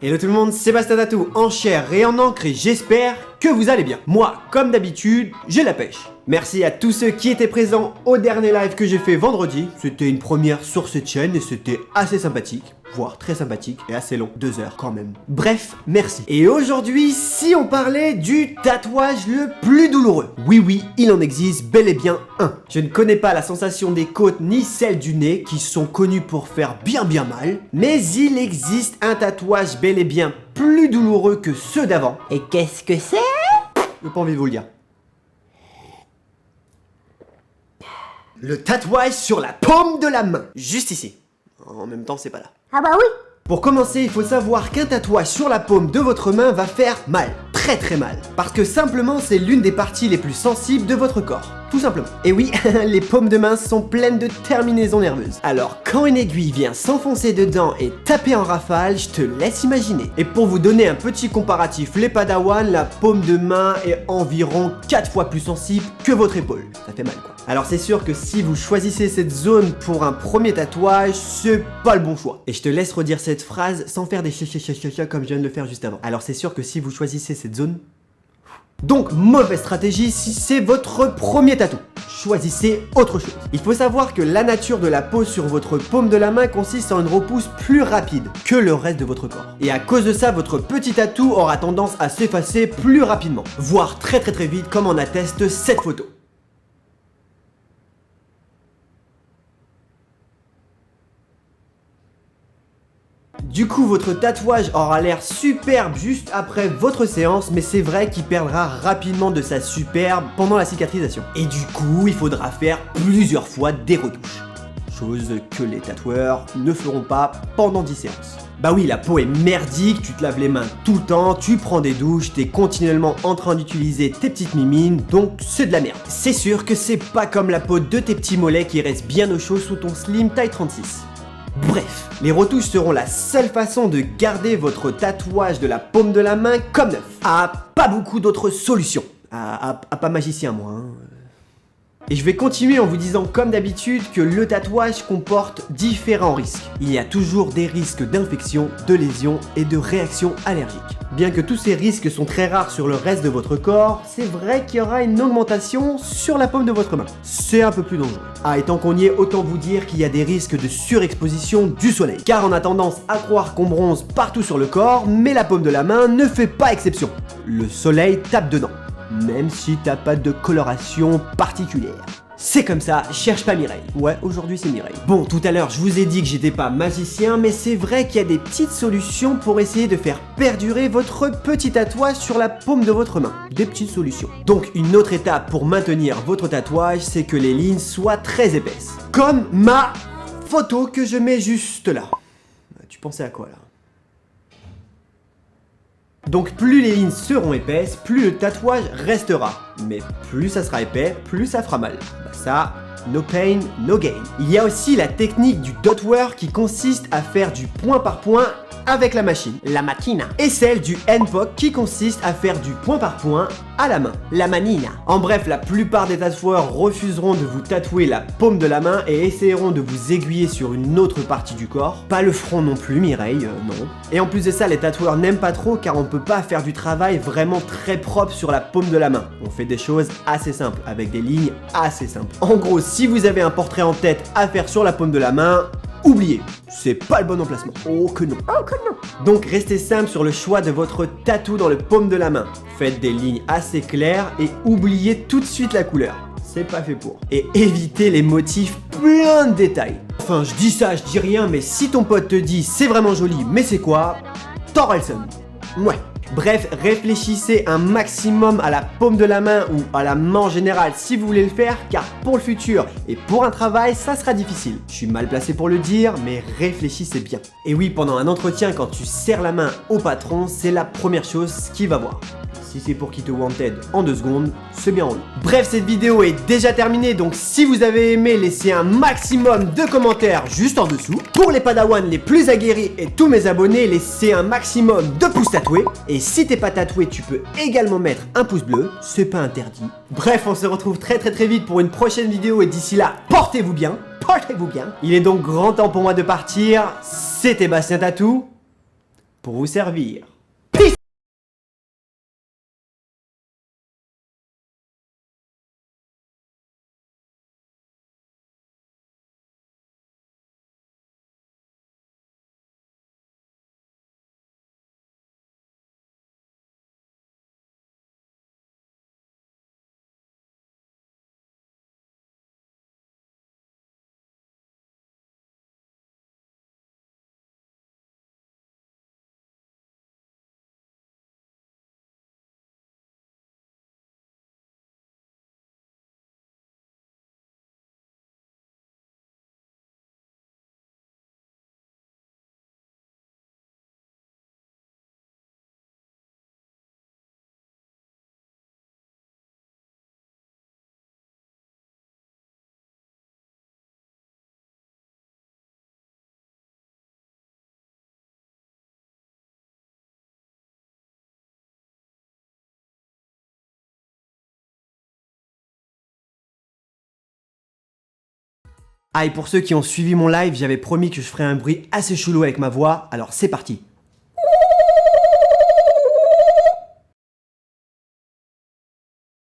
Hello tout le monde, Sébastien Tatou en chair et en encre et j'espère que vous allez bien. Moi, comme d'habitude, j'ai la pêche. Merci à tous ceux qui étaient présents au dernier live que j'ai fait vendredi. C'était une première sur cette chaîne et c'était assez sympathique, voire très sympathique et assez long, 2 heures quand même. Bref, merci. Et aujourd'hui, si on parlait du tatouage le plus douloureux. Oui, il en existe bel et bien un. Je ne connais pas la sensation des côtes ni celle du nez qui sont connues pour faire bien mal, mais il existe un tatouage bel et bien plus douloureux que ceux d'avant. Et qu'est-ce que c'est? J'ai pas envie de vous le dire. Le tatouage sur la paume de la main, juste ici. En même temps, c'est pas là. Ah bah oui. Pour commencer, il faut savoir qu'un tatouage sur la paume de votre main va faire mal, très mal. Parce que simplement, c'est l'une des parties les plus sensibles de votre corps. Tout simplement. Et oui, les paumes de main sont pleines de terminaisons nerveuses. Alors, quand une aiguille vient s'enfoncer dedans et taper en rafale, je te laisse imaginer. Et pour vous donner un petit comparatif, les padawans, la paume de main est environ 4 fois plus sensible que votre épaule. Ça fait mal quoi. Alors c'est sûr que si vous choisissez cette zone pour un premier tatouage, c'est pas le bon choix. Et je te laisse redire cette phrase sans faire des cha comme je viens de le faire juste avant. Alors c'est sûr que si vous choisissez cette zone... Donc, mauvaise stratégie si c'est votre premier tatou. Choisissez autre chose. Il faut savoir que la nature de la peau sur votre paume de la main consiste en une repousse plus rapide que le reste de votre corps. Et à cause de ça, votre petit tatou aura tendance à s'effacer plus rapidement, voire très vite comme en atteste cette photo. Du coup, votre tatouage aura l'air superbe juste après votre séance, mais c'est vrai qu'il perdra rapidement de sa superbe pendant la cicatrisation. Et du coup, il faudra faire plusieurs fois des retouches. Chose que les tatoueurs ne feront pas pendant 10 séances. Bah oui, la peau est merdique, tu te laves les mains tout le temps, tu prends des douches, t'es continuellement en train d'utiliser tes petites mimines, donc c'est de la merde. C'est sûr que c'est pas comme la peau de tes petits mollets qui reste bien au chaud sous ton slim taille 36. Bref, les retouches seront la seule façon de garder votre tatouage de la paume de la main comme neuf. Pas beaucoup d'autres solutions. Pas magicien moi. Et je vais continuer en vous disant comme d'habitude que le tatouage comporte différents risques. Il y a toujours des risques d'infection, de lésions et de réactions allergiques. Bien que tous ces risques sont très rares sur le reste de votre corps, c'est vrai qu'il y aura une augmentation sur la paume de votre main. C'est un peu plus dangereux. Et tant qu'on y est, autant vous dire qu'il y a des risques de surexposition du soleil. Car on a tendance à croire qu'on bronze partout sur le corps, mais la paume de la main ne fait pas exception. Le soleil tape dedans. Même si t'as pas de coloration particulière. C'est comme ça, cherche pas Mireille. Ouais, aujourd'hui c'est Mireille. Bon, tout à l'heure je vous ai dit que j'étais pas magicien, mais c'est vrai qu'il y a des petites solutions pour essayer de faire perdurer votre petit tatouage sur la paume de votre main. Des petites solutions. Donc une autre étape pour maintenir votre tatouage, c'est que les lignes soient très épaisses. Comme ma photo que je mets juste là. Tu pensais à quoi là ? Donc plus les lignes seront épaisses, plus le tatouage restera. Mais plus ça sera épais, plus ça fera mal. Bah ça, no pain, no gain. Il y a aussi la technique du dot work qui consiste à faire du point par point avec la machine, la macchina. Et celle du handpoke qui consiste à faire du point par point à la main, la manina. En bref, la plupart des tatoueurs refuseront de vous tatouer la paume de la main et essaieront de vous aiguiller sur une autre partie du corps. Pas le front non plus, Mireille, non. Et en plus de ça, les tatoueurs n'aiment pas trop car on peut pas faire du travail vraiment très propre sur la paume de la main. On fait des choses assez simples, avec des lignes assez simples. En gros, si vous avez un portrait en tête à faire sur la paume de la main, oubliez, c'est pas le bon emplacement. Oh que non. Oh que non. Donc restez simple sur le choix de votre tatou dans le paume de la main. Faites des lignes assez claires et oubliez tout de suite la couleur. C'est pas fait pour. Et évitez les motifs plein de détails. Enfin, je dis ça, je dis rien, mais si ton pote te dit c'est vraiment joli, mais c'est quoi? T'auras le seum. Ouais. Bref, réfléchissez un maximum à la paume de la main ou à la main en général si vous voulez le faire, car pour le futur et pour un travail, ça sera difficile. Je suis mal placé pour le dire, mais réfléchissez bien. Et oui, pendant un entretien, quand tu serres la main au patron, c'est la première chose qu'il va voir. Si c'est pour qu'il te wanted en 2 secondes, c'est bien relou. Bref, cette vidéo est déjà terminée, donc si vous avez aimé, laissez un maximum de commentaires juste en dessous. Pour les padawans les plus aguerris et tous mes abonnés, laissez un maximum de pouces tatoués. Et si t'es pas tatoué, tu peux également mettre un pouce bleu, c'est pas interdit. Bref, on se retrouve très vite pour une prochaine vidéo et d'ici là, portez-vous bien. Portez-vous bien. Il est donc grand temps pour moi de partir. C'était Bastien Tatou. pour vous servir. Ah, et pour ceux qui ont suivi mon live, j'avais promis que je ferais un bruit assez chelou avec ma voix, alors c'est parti.